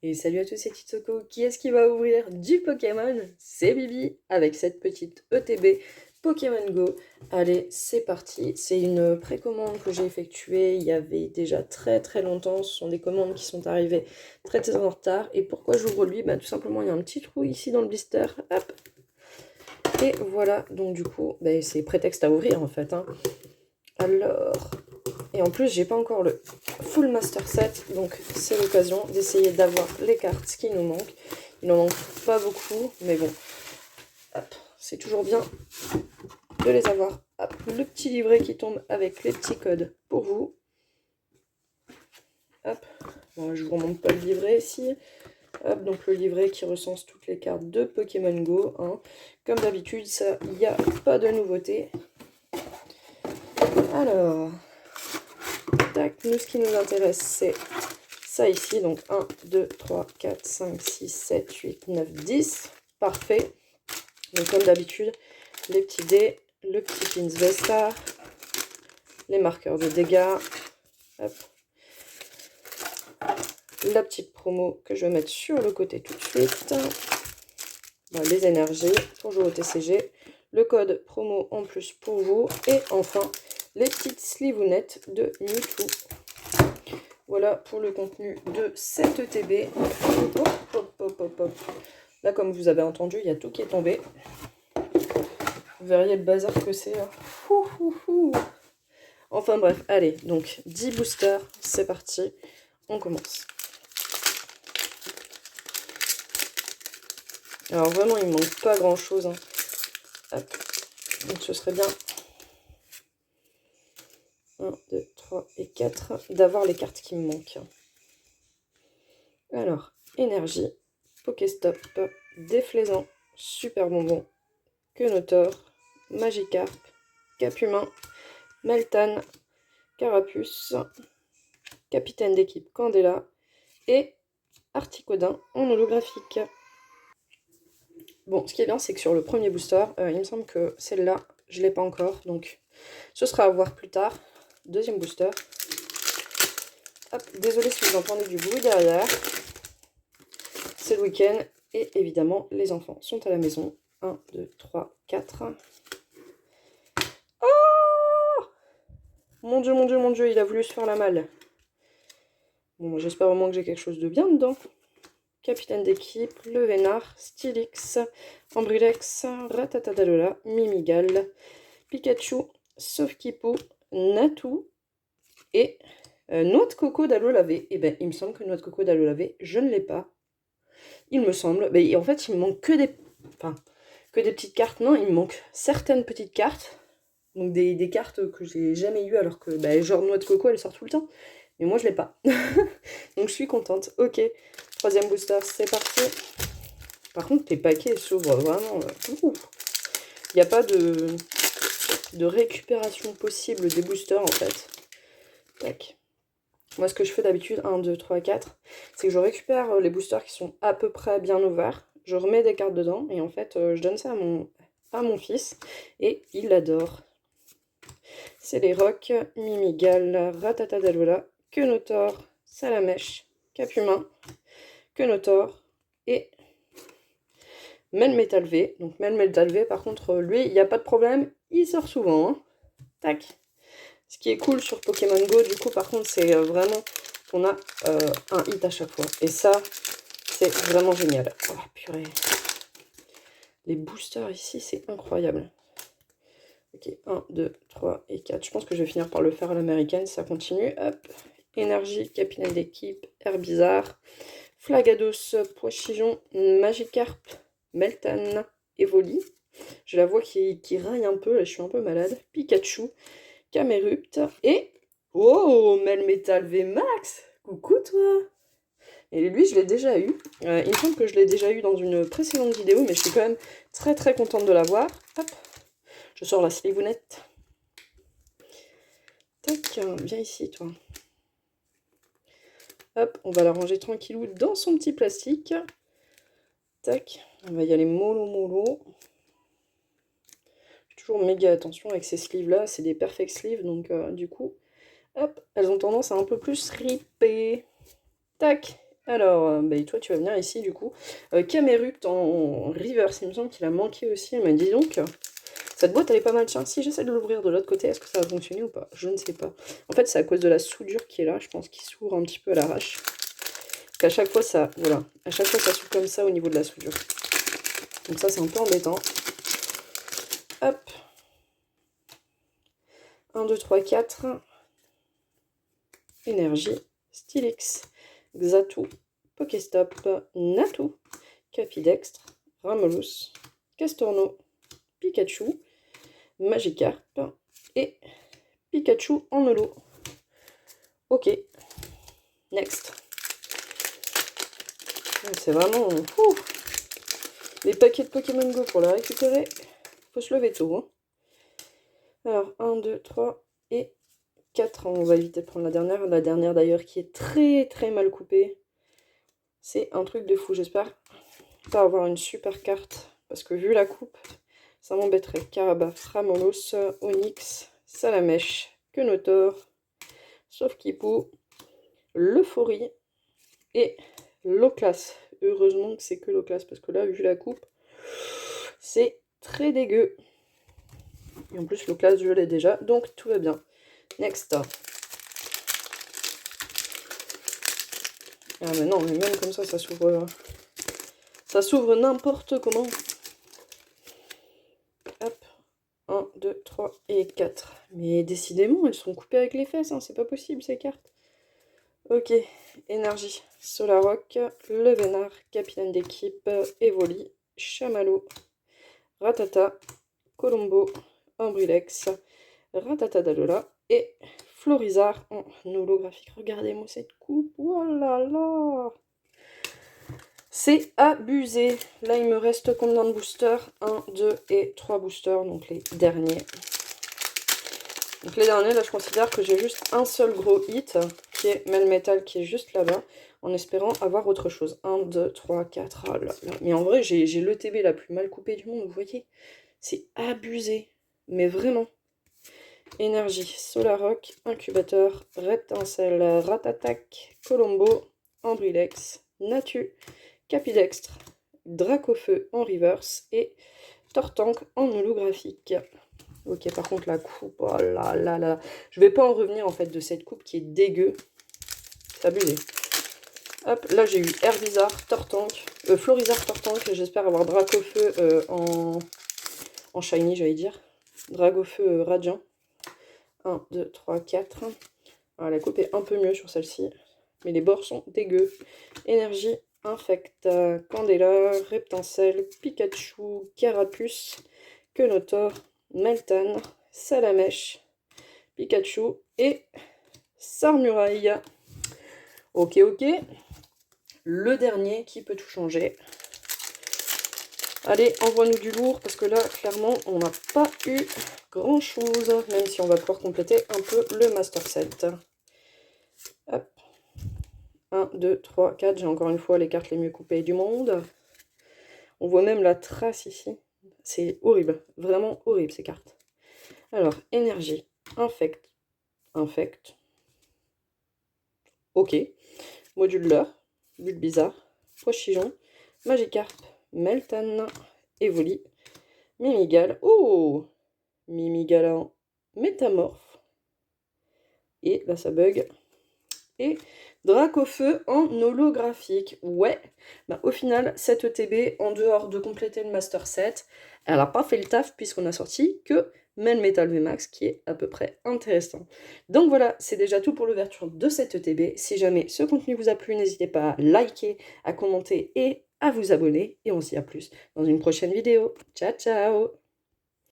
Et salut à tous, c'est Titsoko. Qui est-ce qui va ouvrir du Pokémon? C'est Bibi avec cette petite ETB Pokémon Go. Allez, c'est parti. C'est une précommande que j'ai effectuée il y avait déjà très très longtemps. Ce sont des commandes qui sont arrivées très très en retard. Et pourquoi j'ouvre lui? Bah tout simplement, il y a un petit trou ici dans le blister. Hop. Et voilà, donc du coup, bah, c'est prétexte à ouvrir en fait, hein. Alors, et en plus, j'ai pas encore le full master set, donc c'est l'occasion d'essayer d'avoir les cartes qui nous manquent. Il n'en manque pas beaucoup, mais bon, hop, c'est toujours bien de les avoir. Hop, le petit livret qui tombe avec les petits codes pour vous. Hop, bon, je vous remonte pas le livret ici. Hop, donc le livret qui recense toutes les cartes de Pokémon Go, hein. Comme d'habitude, ça, il n'y a pas de nouveauté. Alors, tac, nous, ce qui nous intéresse, c'est ça ici, donc 1, 2, 3, 4, 5, 6, 7, 8, 9, 10. Parfait. Donc comme d'habitude, les petits dés, le petit pins Vestar, les marqueurs de dégâts, hop. La petite promo que je vais mettre sur le côté tout de suite. Bon, les énergies, toujours au TCG. Le code promo en plus pour vous. Et enfin, les petites slivounettes de Mewtwo. Voilà pour le contenu de cette ETB. Hop, hop, hop, hop, hop. Là, comme vous avez entendu, il y a tout qui est tombé. Vous verriez le bazar que c'est. Enfin bref, allez, donc 10 boosters, c'est parti. On commence. Alors vraiment, il ne manque pas grand-chose, hein. Hop. Donc ce serait bien 1, 2, 3 et 4 d'avoir les cartes qui me manquent. Alors, énergie, Pokéstop, Déflaisant, Super Bonbon, Quenotor, Magikarp, Capumin, Meltan, Carapuce, Capitaine d'équipe Candela et Articodin en holographique. Bon, ce qui est bien, c'est que sur le premier booster, il me semble que celle-là, je ne l'ai pas encore, donc ce sera à voir plus tard. Deuxième booster. Hop, désolé si vous entendez du bruit derrière. C'est le week-end et évidemment, les enfants sont à la maison. 1, 2, 3, 4. Oh mon dieu, mon dieu, mon dieu, il a voulu se faire la malle. Bon, j'espère vraiment que j'ai quelque chose de bien dedans. Capitaine d'équipe, Le Vénard, Stylix, Ambrilex, Ratatadalola, Mimigal, Pikachu, Sofkipo, Natou et Noix de coco d'aloe lavé. Et ben, il me semble que Noix de coco d'aloe lavé, je ne l'ai pas. Il me semble. Mais en fait, il me manque que des... Enfin, que des petites cartes. Non, il me manque certaines petites cartes. Donc des cartes que j'ai jamais eues alors que, bah, genre Noix de coco, elle sort tout le temps. Mais moi, je l'ai pas. Donc, je suis contente. Ok, troisième booster, c'est parti. Par contre, tes paquets s'ouvrent vraiment... Il n'y a pas de récupération possible des boosters, en fait. Tac. Moi, ce que je fais d'habitude, 1, 2, 3, 4, c'est que je récupère les boosters qui sont à peu près bien ouverts. Je remets des cartes dedans et en fait, je donne ça à mon fils et il l'adore. C'est les Rocs, Mimigal, Ratatadalola, Quenotor, Salamèche, Capumin, Quenotor et Melmetal V. Donc Melmetal V, par contre, lui, il n'y a pas de problème, il sort souvent, hein. Tac. Ce qui est cool sur Pokémon Go, du coup, par contre, c'est vraiment qu'on a un hit à chaque fois. Et ça, c'est vraiment génial. Oh, purée. Les boosters ici, c'est incroyable. Ok, 1, 2, 3 et 4. Je pense que je vais finir par le faire à l'américaine, ça continue. Hop. Énergie, Capitaine d'équipe, Herbizarre, Flagados, Poichijon, Magikarp, Meltan, Evoli. Je la vois qui raille un peu, là, je suis un peu malade. Pikachu, Camerupt et... Oh, Melmetal V Max! Coucou toi! Et lui, je l'ai déjà eu. Il me semble que je l'ai déjà eu dans une précédente vidéo, mais je suis quand même très très contente de l'avoir. Hop, je sors la slivounette. Tac, viens ici toi. Hop, on va la ranger tranquillou dans son petit plastique. Tac, on va y aller mollo mollo. Toujours méga attention avec ces sleeves là, c'est des perfect sleeves, donc du coup, hop, elles ont tendance à un peu plus ripper. Tac, Alors, bah, toi, tu vas venir ici, du coup. Camerupt en reverse, il me semble qu'il a manqué aussi. Mais dis donc, cette boîte, elle est pas mal. Tiens, si j'essaie de l'ouvrir de l'autre côté, est-ce que ça va fonctionner ou pas? Je ne sais pas. En fait, c'est à cause de la soudure qui est là, je pense, qu'il s'ouvre un petit peu à l'arrache. Qu'à chaque fois, ça... Voilà. À chaque fois, ça s'ouvre comme ça au niveau de la soudure. Donc ça, c'est un peu embêtant. Hop. 1, 2, 3, 4. Énergie. Stylix. Xatu. Pokéstop. Natu. Capidextre. Ramolus. Castorno. Pikachu. Magikarp. Et Pikachu en holo. Ok. Next. C'est vraiment... les paquets de Pokémon Go pour la récupérer. Faut se lever tôt. Hein. Alors, 1, 2, 3 et 4. On va éviter de prendre la dernière. La dernière d'ailleurs qui est très très mal coupée. C'est un truc de fou. J'espère pas avoir une super carte. Parce que vu la coupe, ça m'embêterait. Carabath, Ramolos, Onyx, Salamèche, Quenotor, Sauf-Kipu, l'Euphorie et l'Oclas. Heureusement que c'est que l'Oclas, parce que là, vu la coupe, c'est très dégueu. Et en plus, l'Oclas, je l'ai déjà, donc tout va bien. Next. Ah mais non, mais même comme ça s'ouvre... Ça s'ouvre n'importe comment. Hop. 1, 2, 3 et 4. Mais décidément, elles sont coupées avec les fesses, hein. C'est pas possible, ces cartes. Ok, énergie, Solaroc, Le Vénard, capitaine d'équipe, Evoli, Chamallow, Ratata, Colombo, Ambrilex, Ratata d'Alola et Florizard en holographique. Regardez-moi cette coupe, oh là là! C'est abusé. Là, il me reste combien de boosters? 1, 2 et 3 boosters, donc les derniers. Donc les derniers, là, je considère que j'ai juste un seul gros hit, qui est Melmetal, qui est juste là-bas, en espérant avoir autre chose. 1, 2, 3, 4, oh là là. Mais en vrai, j'ai l'ETB la plus mal coupée du monde, vous voyez? C'est abusé, mais vraiment. Énergie, Solaroc, Incubateur, Reptincelle, Ratatac, Colombo, Ambrilex, Natu, Capidextre, Dracofeu en reverse et Tortank en holographique. Ok, par contre, la coupe, oh là là là. Je vais pas en revenir, en fait, de cette coupe qui est dégueu. C'est abusé. Hop, là, j'ai eu Herbizarre, Tortank, Florizard, Tortank. J'espère avoir Dracofeu en shiny, j'allais dire. Dragofeu radiant. 1, 2, 3, 4. Alors, la coupe est un peu mieux sur celle-ci. Mais les bords sont dégueux. Énergie, Infect, Candela, Reptincelle, Pikachu, Carapuce, Quenotor, Meltan, Salamèche, Pikachu et Sarmuraille. Ok, ok. Le dernier qui peut tout changer. Allez, envoie-nous du lourd, parce que là, clairement, on n'a pas eu grand-chose, même si on va pouvoir compléter un peu le Master Set. Hop. 1, 2, 3, 4. J'ai encore une fois les cartes les mieux coupées du monde. On voit même la trace ici. C'est horrible. Vraiment horrible, ces cartes. Alors, énergie. Infect. Infect. Ok. Moduleur. Bulbizarre. Pochijon. Magikarp. Meltan. Evoli. Mimigal. Oh! Mimigal en métamorphe. Et là, ça bug. Et Dracofeu en holographique. Ouais, bah, au final, cette ETB, en dehors de compléter le Master Set, elle n'a pas fait le taf puisqu'on a sorti que Melmetal VMAX, qui est à peu près intéressant. Donc voilà, c'est déjà tout pour l'ouverture de cette ETB. Si jamais ce contenu vous a plu, n'hésitez pas à liker, à commenter et à vous abonner. Et on se dit à plus dans une prochaine vidéo. Ciao, ciao!